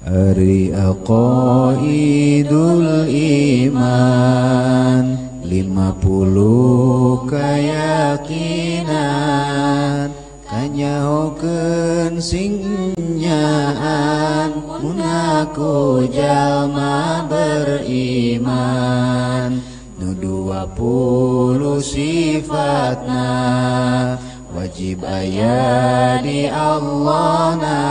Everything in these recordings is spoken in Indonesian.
Ari aqaidul iman 50 keyakinan kanyahokeun singnyaan mun aku jalma beriman nu 20 sifatna wajib aya di Allahna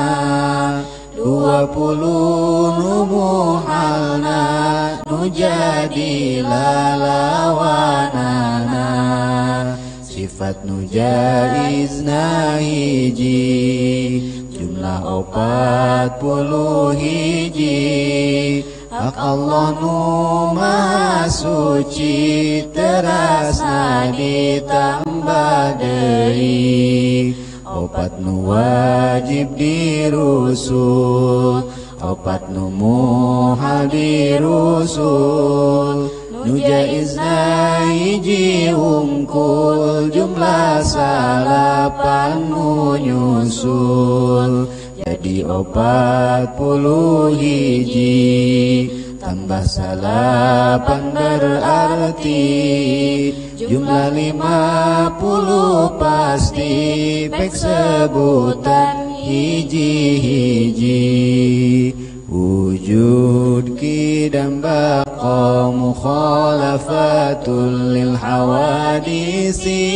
20 nu muhalna nu jadi lalawanana sifat nu jaizna hiji jumlah 40 hiji hak Allah nu maha suci terasna ditambah deui opat nu wajib dirusul opat nu muhal dirusul nu jaizna hiji hungkul jumlah 8 nu nyusul jadi 40 hiji tambah 8 berarti jumlah 50 pasti pek sebutan hiji-hiji wujud kidam baqa mukhalafatul lil hawadisi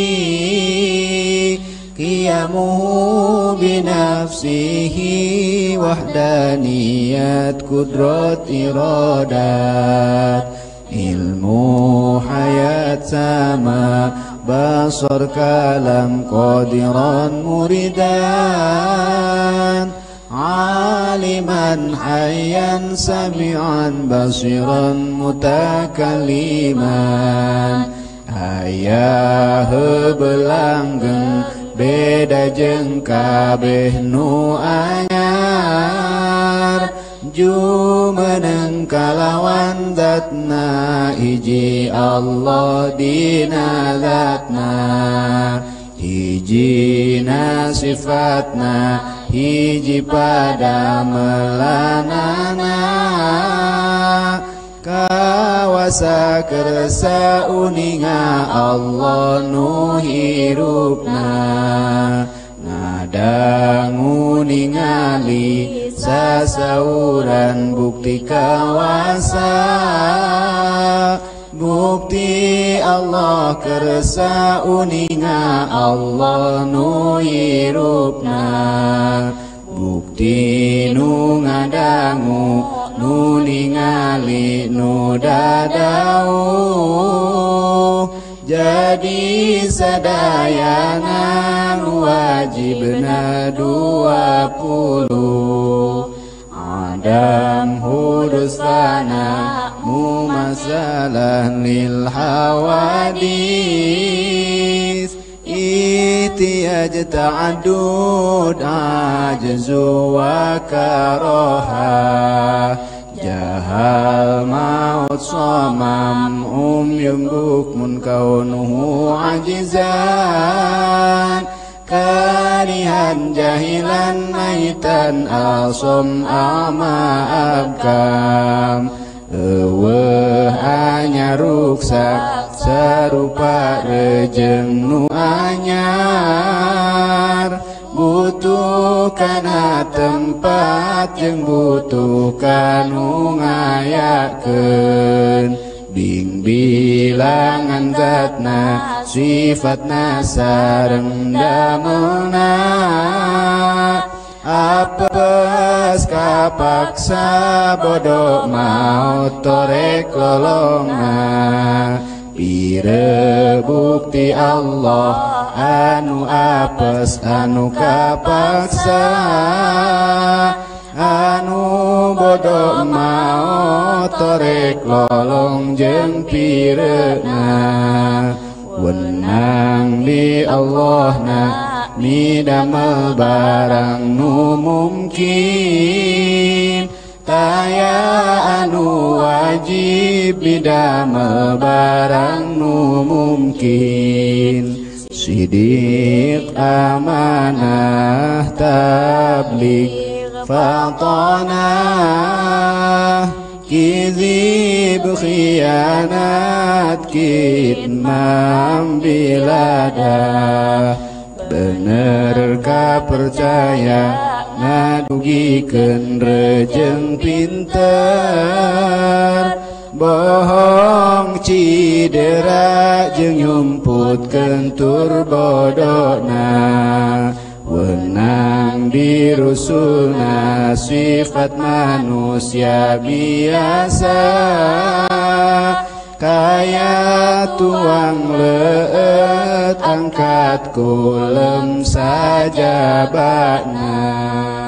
qiyamuhu binafsihi wahdaniyat kudrat iradat ilmu hayat sama basar kalam qadiran muridan aliman hayyan sami'an basiran mutakalliman ayah belanggeng beda jeung kabeh nu anyar jumeneng kalawan zatna hiji Allah dina zatna hijina sifatna hiji pada melanana kawasa kersa uninga Allah nu hirupna ngadangu ningali sasauran bukti kawasa bukti Allah kersa uninga Allah nu hirupna bukti nu ngadangu nu ningali nu dadau jadi sadayana wajibna 20 adam hudus fana mumasalah lil hawadis itiyaj ta'adud ajzu wa karoha jahal maut somam yung bukmun kaunuhu ajizan karihan jahilan maitan asom ama abkam hanya ruksak serupa rejeng nu anyar butuh kana tempat jeung butuh kanu ngayakeun bing bilangan zatna sifatna sareng damelna apes kapaksa bodoh maut torek lolongna pire bukti Allah anu apes anu kapaksa anu bodoh maut torek lolong jeung pireuna wenang di Allahna midamel barang nu mungkin taya anu wajib midamel barang nu mungkin sidik amanah tabligh fatana kizib khianat kitmam bilada bener ka percaya ngadugikeun rejeng pinter bohong cidera jeung nyumputkeun tur bodona wenang dirusulna sifat manusia biasa kaya tuang leut angkat kulem saja bakna